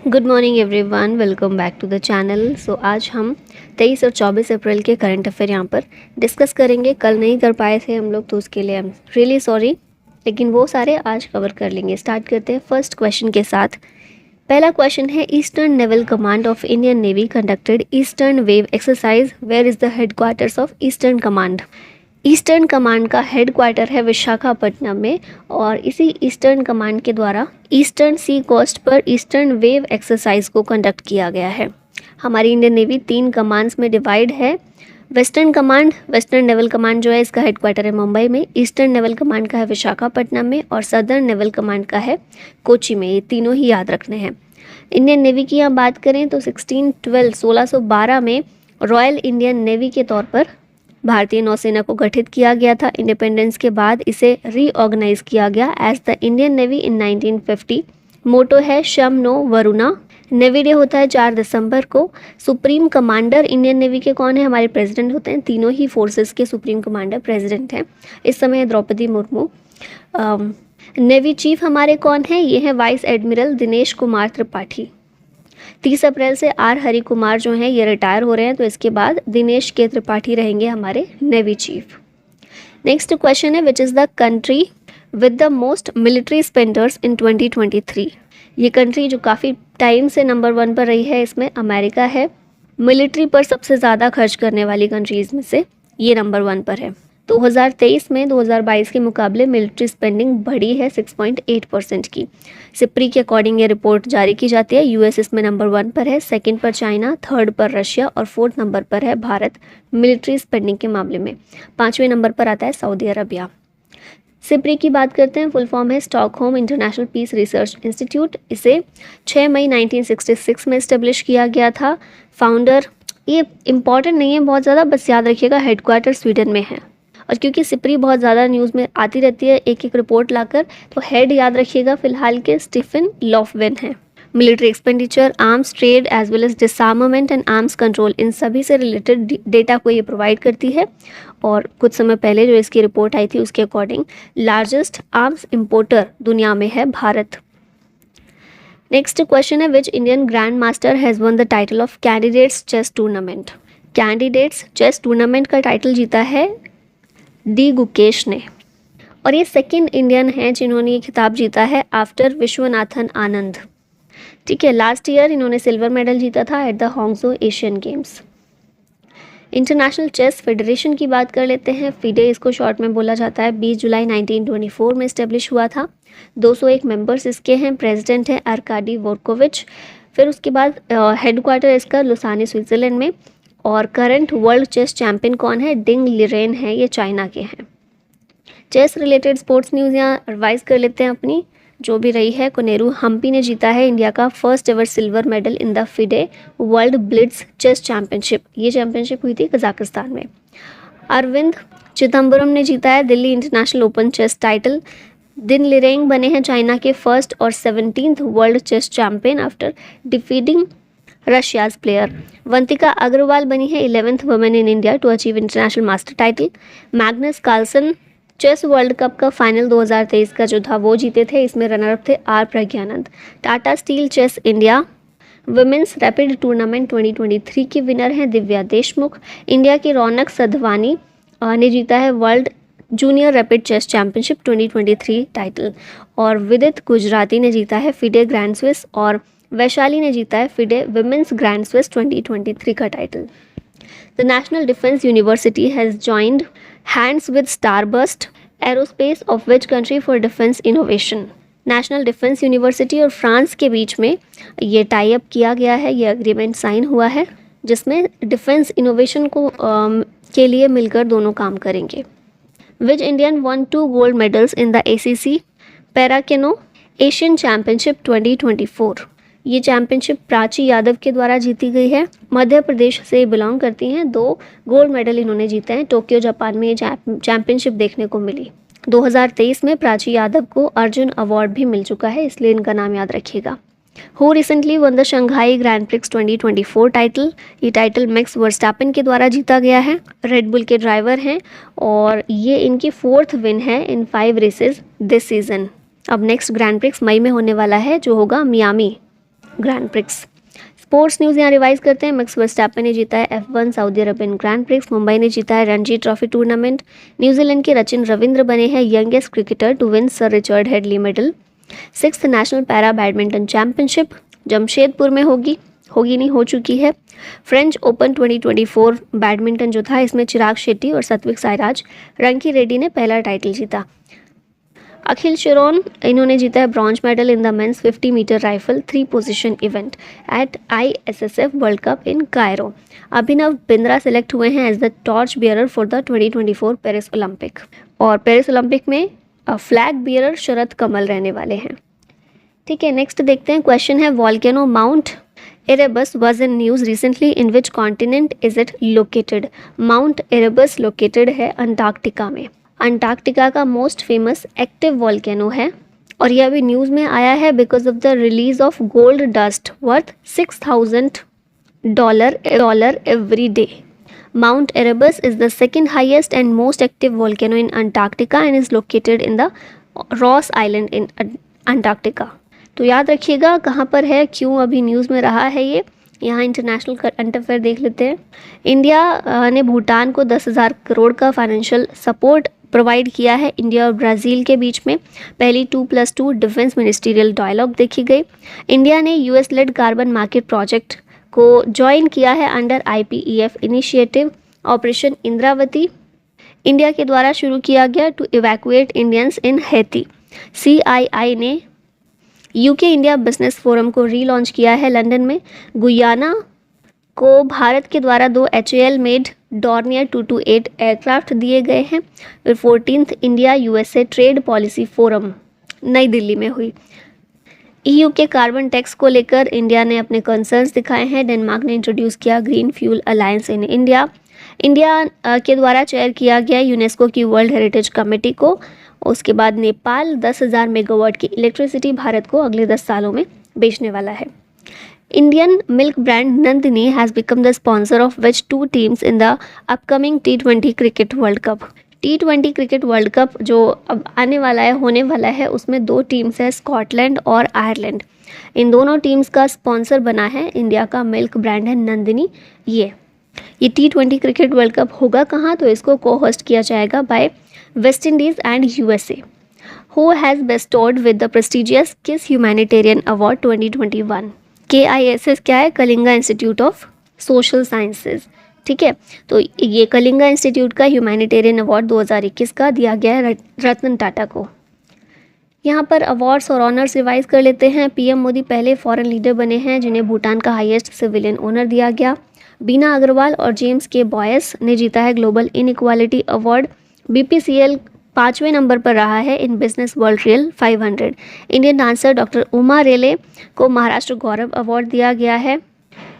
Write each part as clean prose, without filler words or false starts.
Good morning everyone, welcome back to the channel. So आज हम 23 और 24 अप्रैल के करंट अफेयर यहाँ पर डिस्कस करेंगे। कल नहीं कर पाए थे हम लोग, तो उसके लिए आई एम रियली सॉरी, लेकिन वो सारे आज कवर कर लेंगे। स्टार्ट करते हैं फर्स्ट क्वेश्चन के साथ। पहला क्वेश्चन है, eastern naval command of Indian navy conducted eastern wave exercise, where is the headquarters of eastern command. Eastern command का हेडक्वार्टर है विशाखापट्टनम में, और इसी ईस्टर्न कमांड के द्वारा ईस्टर्न सी कोस्ट पर ईस्टर्न वेव एक्सरसाइज को कंडक्ट किया गया है। हमारी इंडियन नेवी 3 कमांड्स में डिवाइड है। Western command, western naval command जो है इसका हेडक्वार्टर है मुंबई में, ईस्टर्न नेवल कमांड का है विशाखापट्टनम में, और सदर्न नेवल कमांड का है कोची में। ये तीनों ही याद रखने हैं। इंडियन नेवी की यहाँ बात करें तो 1612 में रॉयल इंडियन नेवी के तौर पर भारतीय नौसेना को गठित किया गया था। इंडिपेंडेंस के बाद इसे रीऑर्गेनाइज किया गया एज द इंडियन नेवी इन 1950। मोटो है शम नो वरुणा। नेवी डे होता है 4 दिसंबर को। सुप्रीम कमांडर इंडियन नेवी के कौन है? हमारे प्रेसिडेंट होते हैं। तीनों ही फोर्सेस के सुप्रीम कमांडर प्रेसिडेंट हैं। इस समय द्रौपदी मुर्मू। नेवी चीफ हमारे कौन है? ये है वाइस एडमिरल दिनेश कुमार त्रिपाठी। 30 अप्रैल से आर हरि कुमार जो हैं ये रिटायर हो रहे हैं, तो इसके बाद दिनेश के त्रिपाठी रहेंगे हमारे नेवी चीफ। नेक्स्ट क्वेश्चन है, which is the country with the most military spenders in 2023। ये कंट्री जो काफ़ी टाइम से नंबर 1 पर रही है, इसमें अमेरिका है। मिलिट्री पर सबसे ज़्यादा खर्च करने वाली कंट्रीज़ में से ये नंबर 1 पर है। 2023 में 2022 के मुकाबले मिलिट्री स्पेंडिंग बढ़ी है 6.8% की। सिप्री के अकॉर्डिंग ये रिपोर्ट जारी की जाती है। यूएस इसमें नंबर 1 पर है, सेकंड पर चाइना, थर्ड पर रशिया और फोर्थ नंबर पर है भारत मिलिट्री स्पेंडिंग के मामले में। 5वें नंबर पर आता है सऊदी अरबिया। सिप्री की बात करते हैं, फुल फॉर्म है Stockholm International Peace Research Institute. इसे 6 मई 1966 में इस्टेब्लिश किया गया था। फाउंडर, ये इंपॉर्टेंट नहीं है बहुत ज़्यादा, बस याद रखिएगा हेडक्वार्टर स्वीडन में है। और क्योंकि सिप्री बहुत ज़्यादा न्यूज़ में आती रहती है एक एक रिपोर्ट लाकर, तो हेड याद रखिएगा फिलहाल के स्टीफन लॉफवेन है। Military expenditure, arms trade as well as disarmament and arms control, इन सभी से रिलेटेड डेटा को ये प्रोवाइड करती है। और कुछ समय पहले जो इसकी रिपोर्ट आई थी उसके अकॉर्डिंग लार्जेस्ट आर्म्स इम्पोर्टर दुनिया में है भारत। नेक्स्ट क्वेश्चन है, which Indian grand master has won the title of candidates chess tournament. Candidates chess tournament का टाइटल जीता है डी गुकेश ने, और ये सेकंड इंडियन हैं जिन्होंने ये खिताब जीता है आफ्टर विश्वनाथन आनंद। ठीक है, लास्ट ईयर इन्होंने सिल्वर मेडल जीता था at the Hangzhou Asian Games. International Chess Federation की बात कर लेते हैं। फीडे इसको शॉर्ट में बोला जाता है। 20 जुलाई 1924 में इस्टेब्लिश हुआ था। 201 मेंबर्स इसके हैं। प्रेसिडेंट हैं आर्काडी वोर्कोविच। फिर उसके बाद हेडक्वार्टर इसका लुसाने स्विट्ज़रलैंड में। और करंट वर्ल्ड चेस चैंपियन कौन है? डिंग लिरेन है, ये चाइना के हैं। चेस रिलेटेड स्पोर्ट्स न्यूज़ यहाँ रिवाइज कर लेते हैं अपनी जो भी रही है। कोनेरू हम्पी ने जीता है इंडिया का first ever silver medal in the FIDE world blitz chess championship. ये चैंपियनशिप हुई थी कजाकिस्तान में। अरविंद चिदम्बरम ने जीता है Delhi international open chess title. Ding Liren बने हैं चाइना के फर्स्ट और 17th world chess champion after defeating Russia's player. Vantika Agrawal बनी है 11th women in India to achieve international master title. Magnus Carlsen chess world cup का फाइनल 2023 का जो था वो जीते थे। इसमें रनर अप थे R Praggnanandhaa. Tata steel chess India women's rapid tournament 2023 की विनर हैं दिव्या देशमुख। इंडिया की रौनक सधवानी ने जीता है world junior rapid chess championship 2023 title. और विदित गुजराती ने जीता है फिडे ग्रैंड स्विस, और वैशाली ने जीता है फिडे विमेंस ग्रैंड स्विस 2023 का title. The National Defence University has joined hands with Starburst Aerospace of which country for defence innovation. National Defence University और फ्रांस के बीच में ये टाई अप किया गया है, ये एग्रीमेंट साइन हुआ है जिसमें डिफेंस इनोवेशन को के लिए मिलकर दोनों काम करेंगे। Which Indian won 2 gold medals in the ACC paracanoe Asian Championship 2024। ये चैंपियनशिप प्राची यादव के द्वारा जीती गई है। मध्य प्रदेश से बिलोंग करती हैं। 2 गोल्ड मेडल इन्होंने जीते हैं। टोक्यो जापान में ये चैंपियनशिप देखने को मिली। 2023 में प्राची यादव को अर्जुन अवार्ड भी मिल चुका है, इसलिए इनका नाम याद रखिएगा। Who recently one the Shanghai grand prix 2024 title. ये टाइटल मैक्स वर्स्टैपेन के द्वारा जीता गया है। रेड बुल के ड्राइवर हैं और ये इनकी 4th विन है इन 5 रेसेस दिस सीजन। अब नेक्स्ट ग्रैंड प्रिक्स मई में होने वाला है जो होगा Miami. Grand prix. Sports news यहाँ रिवाइज करते हैं। मैक्स वर्स्टैपन ने जीता है F1 Saudi Arabian grand prix. Mumbai ने जीता है रणजी ट्रॉफी टूर्नामेंट। न्यूजीलैंड के सचिन रविंद्र बने हैं youngest cricketer to win sir Richard Hadlee medal. 6th national para badminton championship Jamshedpur में होगी नहीं, हो चुकी है। फ्रेंच ओपन 2024 बैडमिंटन जो था, इसमें चिराग शेट्टी और सात्विक साईराज रंकी रेड्डी ने पहला टाइटल जीता। अखिल शिरोन, इन्होंने जीता है bronze medal in the men's 50 metre rifle 3 position event at ISSF world cup in Cairo. Abhinav Bindra select हुए हैं as the torch bearer for the 2024 Paris Olympic. और पेरिस ओलंपिक में फ्लैग बियरर शरद कमल रहने वाले हैं। ठीक है, नेक्स्ट देखते हैं। क्वेश्चन है volcano mount Erebus was in news recently, in which continent is it located? Mount Erebus located है अंटार्कटिका में। अंटार्कटिका का मोस्ट फेमस एक्टिव वॉल्केनो है और यह अभी न्यूज़ में आया है because of the release of gold dust worth $6,000 every day. Mount Erebus is the second highest and most active volcano in Antarctica and is located in the Ross Island in Antarctica। तो याद रखिएगा कहाँ पर है, क्यों अभी news में रहा है ये। यहाँ इंटरनेशनल करंट अफेयर देख लेते हैं। इंडिया ने भूटान को 10,000 करोड़ का फाइनेंशियल सपोर्ट प्रोवाइड किया है। इंडिया और ब्राज़ील के बीच में पहली 2+2 डिफेंस मिनिस्टीरियल डायलॉग देखी गई। इंडिया ने US led carbon market project को ज्वाइन किया है under IPEF initiative operation Indravati. India के द्वारा शुरू किया गया to evacuate Indians in Haiti. CII ने UK इंडिया बिजनेस फोरम को रीलॉन्च किया है लंदन में। गुयाना को भारत के द्वारा 2 HAL मेड डॉर्नियर 228 एयरक्राफ्ट दिए गए हैं। फिर 14th India USA trade policy forum नई दिल्ली में हुई। EU के कार्बन टैक्स को लेकर इंडिया ने अपने कंसर्न्स दिखाए हैं। डेनमार्क ने इंट्रोड्यूस किया green fuel alliance in India. India के द्वारा चेयर किया गया यूनेस्को की वर्ल्ड हेरिटेज कमेटी को। उसके बाद नेपाल 10,000 मेगावाट की इलेक्ट्रिसिटी भारत को अगले 10 सालों में बेचने वाला है। Indian milk brand Nandini has become the sponsor of which 2 teams in the upcoming T20 cricket world cup. T20 cricket world cup जो अब आने वाला है, होने वाला है, उसमें 2 टीम्स है, स्कॉटलैंड और आयरलैंड। इन दोनों टीम्स का स्पॉन्सर बना है इंडिया का मिल्क ब्रांड है नंदिनी। ये T20 क्रिकेट वर्ल्ड कप होगा कहाँ, तो इसको को होस्ट किया जाएगा by West Indies and USA। Who has bestowed with the prestigious KISS humanitarian award 2021। KISS क्या है? Kalinga Institute of Social Sciences. ठीक है, तो ये कलिंगा इंस्टीट्यूट का ह्यूमैनिटेरियन अवार्ड 2021 का दिया गया है रतन टाटा को। यहाँ पर अवार्ड्स और ऑनर्स रिवाइज कर लेते हैं। PM मोदी पहले फॉरेन लीडर बने हैं जिन्हें भूटान का हाईएस्ट सिविलियन ऑनर दिया गया। बीना अग्रवाल और जेम्स के बॉयस ने जीता है ग्लोबल इनइक्वालिटी अवार्ड। BPCL 5वें नंबर पर रहा है in business world real 500। Indian dancer doctor Uma Rele को महाराष्ट्र गौरव अवार्ड दिया गया है।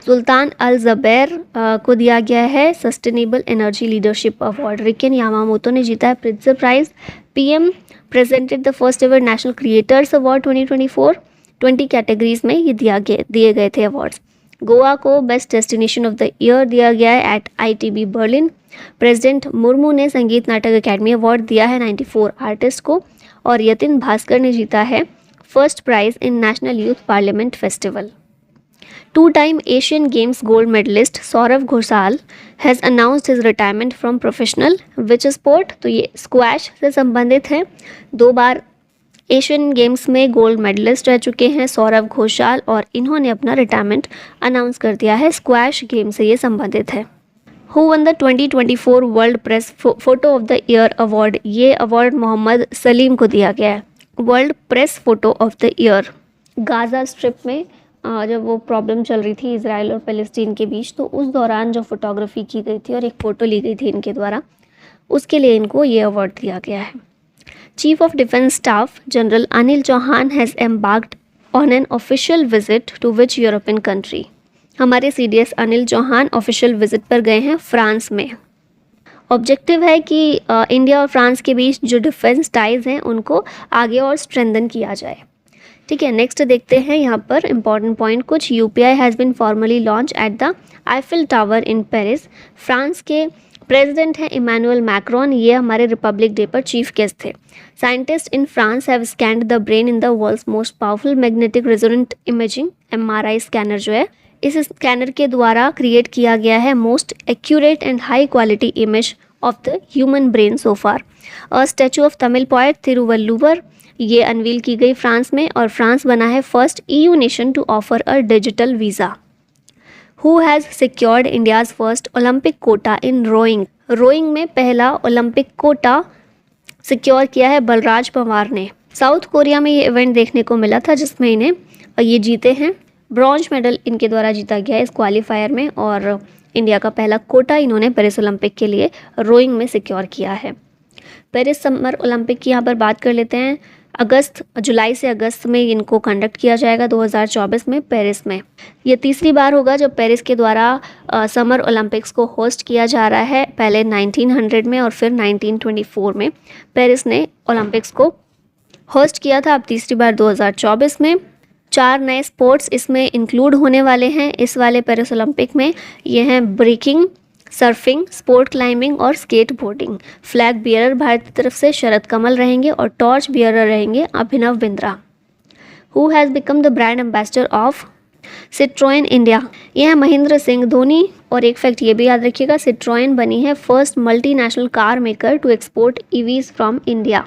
सुल्तान अल ज़बैर को दिया गया है sustainable energy leadership award. Riken Yamamoto ने जीता है Pritzker Prize. PM presented the first ever National Creators Award 2024। 20 categories में ये दिए गए थे अवार्ड्स। गोवा को best destination of the year दिया गया है at ITB Berlin. President Murmu ने संगीत नाटक अकेडमी अवार्ड दिया है 94 आर्टिस्ट को। और यतिन भास्कर ने जीता है first prize in national youth parliament festival. 2-time Asian games gold medallist Saurav Ghosal has announced his retirement from professional which sport. तो ये स्क्वैश से संबंधित है। 2 बार एशियन गेम्स में गोल्ड मेडलिस्ट रह चुके हैं सौरव घोषाल और इन्होंने अपना रिटायरमेंट अनाउंस कर दिया है। स्क्वैश गेम से ये संबंधित है। Who one the 2024 world press photo of the year award. ये अवार्ड मोहम्मद सलीम को दिया गया है। World press photo of the year. Gaza strip में जब वो प्रॉब्लम चल रही थी इजराइल और पैलेस्टीन के बीच, तो उस दौरान जो फोटोग्राफी की गई थी और एक फ़ोटो ली गई थी इनके द्वारा, उसके लिए इनको ये अवार्ड दिया गया है। Chief of defence staff general Anil Chauhan has embarked on an official visit to which European country. हमारे CDS Anil Chauhan official visit पर गए हैं फ्रांस में। ऑब्जेक्टिव है कि इंडिया और फ्रांस के बीच जो डिफेंस टाइज हैं उनको आगे और स्ट्रेंथन किया जाए। ठीक है, नेक्स्ट देखते हैं यहाँ पर इंपॉर्टेंट पॉइंट कुछ। UPI has been formally launch at the Eiffel tower in Paris. France के प्रेसिडेंट हैं इमैनुअल मैक्रोन, ये हमारे रिपब्लिक डे पर चीफ गेस्ट थे। Scientist in France have scanned the brain in the world's most powerful magnetic resonant imaging MRI scanner जो है, इस scanner के द्वारा क्रिएट किया गया है most accurate and high quality image of the human brain so far. A statue of Tamil poet Thiruvalluvar, ये unveil की गई फ्रांस में, और फ्रांस बना है first EU nation to offer a digital visa. Who has secured India's first Olympic quota in rowing, rowing में पहला Olympic quota secure किया है बलराज पवार ने। साउथ कोरिया में ये इवेंट देखने को मिला था जिसमें इन्हें ये जीते हैं, ब्रॉन्ज मेडल इनके द्वारा जीता गया है इस क्वालिफायर में, और इंडिया का पहला कोटा इन्होंने पेरिस ओलंपिक के लिए रोइंग में सिक्योर किया है। पेरिस समर ओलंपिक की यहाँ पर बात कर लेते हैं। जुलाई से अगस्त में इनको कंडक्ट किया जाएगा 2024 में पेरिस में। ये तीसरी बार होगा जब पेरिस के द्वारा समर ओलंपिक्स को होस्ट किया जा रहा है। पहले 1900 में और फिर 1924 में पेरिस ने ओलंपिक्स को होस्ट किया था, अब तीसरी बार 2024 में। 4 नए स्पोर्ट्स इसमें इंक्लूड होने वाले हैं इस वाले पेरिस ओलंपिक में। ये हैं ब्रेकिंग, सर्फिंग, स्पोर्ट क्लाइंबिंग और skateboarding. Flag bearer Bharat की तरफ से शरद कमल रहेंगे और टॉर्च बियरर रहेंगे Abhinav Bindra. Who has become the brand ambassador of Citroen India, यह है महेंद्र सिंह धोनी। और एक फैक्ट ये भी याद रखिएगा, सिट्रोएन बनी है first multinational car maker to export EVs from India.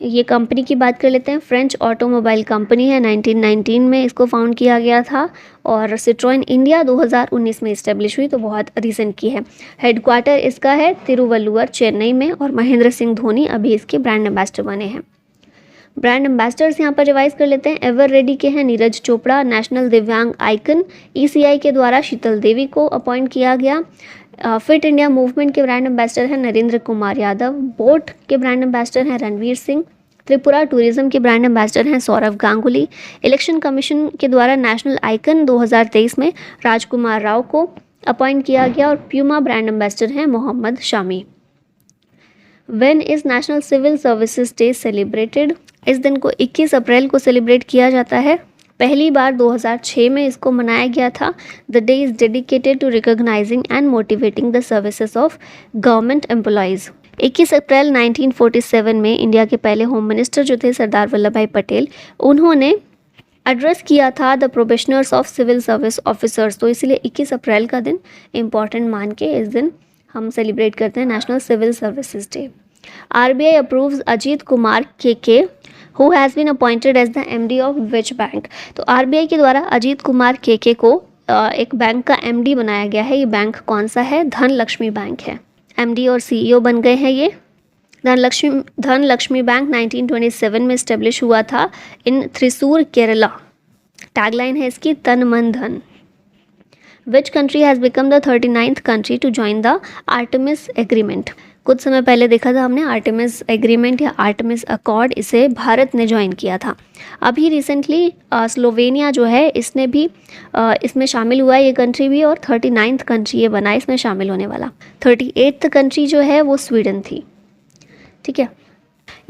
ये कंपनी की बात कर लेते हैं। फ्रेंच ऑटोमोबाइल कंपनी है, 1919 में इसको फाउंड किया गया था, और सिट्रोएन इंडिया 2019 में इस्टेब्लिश हुई, तो बहुत रिसेंट की है। हेडक्वार्टर इसका है तिरुवल्लुवर चेन्नई में, और महेंद्र सिंह धोनी अभी इसके ब्रांड एम्बेसडर बने हैं। ब्रांड एम्बेसडर्स यहाँ पर रिवाइज कर लेते हैं। एवर रेडी के हैं नीरज चोपड़ा, नेशनल दिव्यांग आइकन ECI के द्वारा शीतल देवी को अपॉइंट किया गया। फिट इंडिया मूवमेंट के ब्रांड एम्बेसडर हैं नरेंद्र कुमार यादव। बोट के ब्रांड एम्बेसडर हैं रणवीर सिंह। त्रिपुरा टूरिज्म के ब्रांड एम्बेसडर हैं सौरभ गांगुली। इलेक्शन कमीशन के द्वारा नेशनल आइकन 2023 में राजकुमार राव को अपॉइंट किया गया, और प्यूमा ब्रांड एम्बेसडर हैं Mohammed Shami. When is national civil services day celebrated, इस दिन को 21 अप्रैल को सेलिब्रेट किया जाता है। पहली बार 2006 में इसको मनाया गया था। The day is dedicated to recognising and motivating the services of government employees. 21 April 1947 में इंडिया के पहले होम मिनिस्टर जो थे सरदार वल्लभ भाई पटेल, उन्होंने एड्रेस किया था the probationers of civil service officers, तो इसलिए 21 अप्रैल का दिन इम्पॉर्टेंट मान के इस दिन हम सेलिब्रेट करते हैं national civil services day. RBI approves Ajit Kumar KK who has been appointed as the MD of which bank, तो RBI के द्वारा अजीत कुमार KK को एक बैंक का MD बनाया गया है। ये बैंक कौन सा है? धनलक्ष्मी बैंक है। MD और CEO बन गए हैं ये। धनलक्ष्मी बैंक 1927 में इस्टेब्लिश हुआ था इन थ्रिसूर केरला। टैगलाइन है इसकी तन मन धन। Which country has become the 39th country to join the Artemis agreement, कुछ समय पहले देखा था हमने आर्टेमिस एग्रीमेंट या आर्टेमिस अकॉर्ड, इसे भारत ने ज्वाइन किया था। अभी रिसेंटली स्लोवेनिया जो है इसने भी इसमें शामिल हुआ है, ये कंट्री भी, और 39th कंट्री ये बना इसमें शामिल होने वाला। 38th कंट्री जो है वो स्वीडन थी। ठीक है,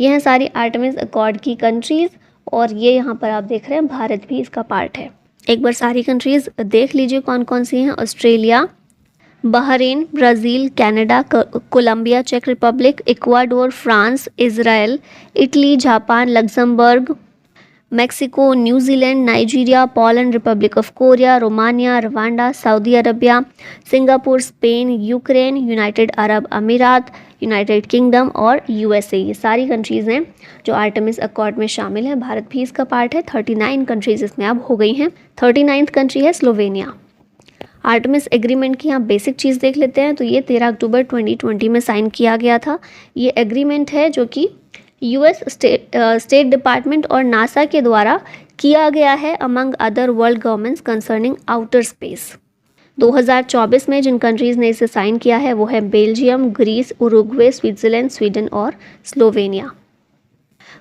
ये हैं सारी आर्टेमिस अकॉर्ड की कंट्रीज़, और ये यहाँ पर आप देख रहे हैं भारत भी इसका पार्ट है। एक बार सारी कंट्रीज़ देख लीजिए कौन कौन सी हैं। Australia, Bahrain, Brazil, Canada, Colombia, चेक Republic, Ecuador, France, Israel, Italy, Japan, Luxembourg, Mexico, New Zealand, Nigeria, Poland, Republic of Korea, Romania, Rwanda, Saudi Arabia, Singapore, Spain, Ukraine, United Arab Emirates, United kingdom और USA। ये सारी countries हैं जो Artemis accord में शामिल हैं। भारत भी इसका पार्ट है। 39 कंट्रीज़ इसमें अब हो गई हैं। 39th कंट्री है स्लोवेनिया। आर्टेमिस एग्रीमेंट की यहाँ बेसिक चीज़ देख लेते हैं। तो ये 13 अक्टूबर 2020 में साइन किया गया था। ये एग्रीमेंट है जो कि US स्टेट डिपार्टमेंट और नासा के द्वारा किया गया है among other world governments concerning outer space. 2024 में जिन कंट्रीज़ ने इसे साइन किया है वो है Belgium, Greece, Uruguay, Switzerland, Sweden और Slovenia.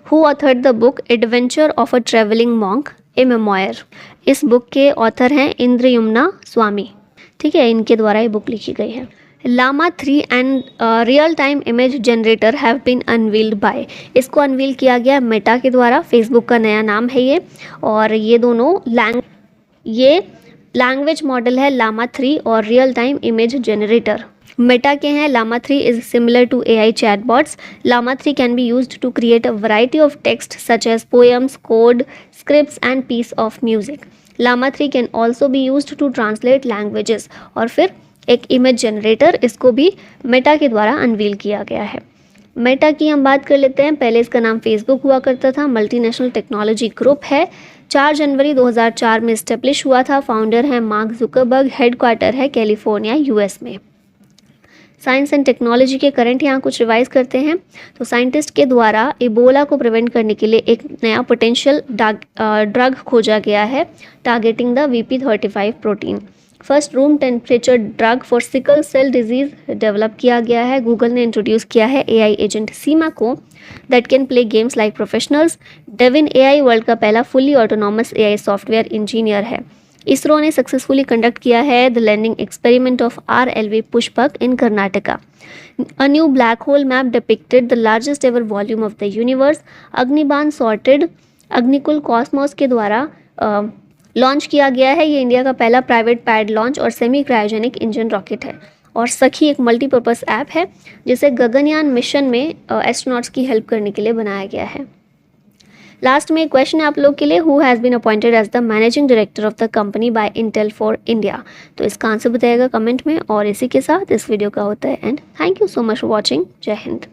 Who authored the book adventure of a travelling monk a memoir, इस बुक के ऑथर हैं इंद्रयमुना स्वामी। ठीक है, इनके द्वारा ये बुक लिखी गई है। Llama 3 and real time image generator have been unveiled by, इसको अनवील किया गया मेटा के द्वारा। फेसबुक का नया नाम है ये, और ये दोनों लैंग्वेज मॉडल है लामा 3 और real time image generator. Meta के हैं Llama 3 is similar to AI chatbots. Llama 3 can be used to create a variety of text such as poems, code, scripts and piece of music. Llama 3 can also be used to translate languages. और फिर एक image generator, इसको भी Meta के द्वारा unveil किया गया है। मेटा की हम बात कर लेते हैं। पहले इसका नाम फेसबुक हुआ करता था, मल्टीनेशनल टेक्नोलॉजी ग्रुप है, 4 जनवरी 2004 में इस्टेब्लिश हुआ था। फाउंडर है मार्क जुकरबर्ग, हेडक्वार्टर है कैलिफोर्निया US में। साइंस एंड टेक्नोलॉजी के करंट यहाँ कुछ रिवाइज करते हैं। तो साइंटिस्ट के द्वारा इबोला को प्रिवेंट करने के लिए एक नया पोटेंशियल ड्रग खोजा गया है, targeting the VP35 protein. First room temperature drug for sickle cell disease develop किया गया है। गूगल ने इंट्रोड्यूस किया है AI एजेंट सीमा को, that can play games like professionals. Devin AI world का पहला fully autonomous AI software engineer है। इसरो ने सक्सेसफुली कंडक्ट किया है the landing experiment of RLV Pushpak in Karnataka. A new black hole map depicted the largest ever volume of the universe. Agnibaan sorted Agnikul Cosmos के द्वारा launch किया गया है। ये इंडिया का पहला प्राइवेट पैड लॉन्च और सेमी क्रायोजेनिक इंजन रॉकेट है। और सखी एक मल्टीपर्पज़ ऐप है जिसे गगनयान मिशन में एस्ट्रोनॉट्स की हेल्प करने के लिए बनाया गया है। लास्ट में क्वेश्चन है आप लोग के लिए, who has been appointed as the managing director of the company by Intel for India. तो इसका आंसर बताइएगा कमेंट में। और इसी के साथ इस वीडियो का होता है and thank you so much for watching. जय हिंद।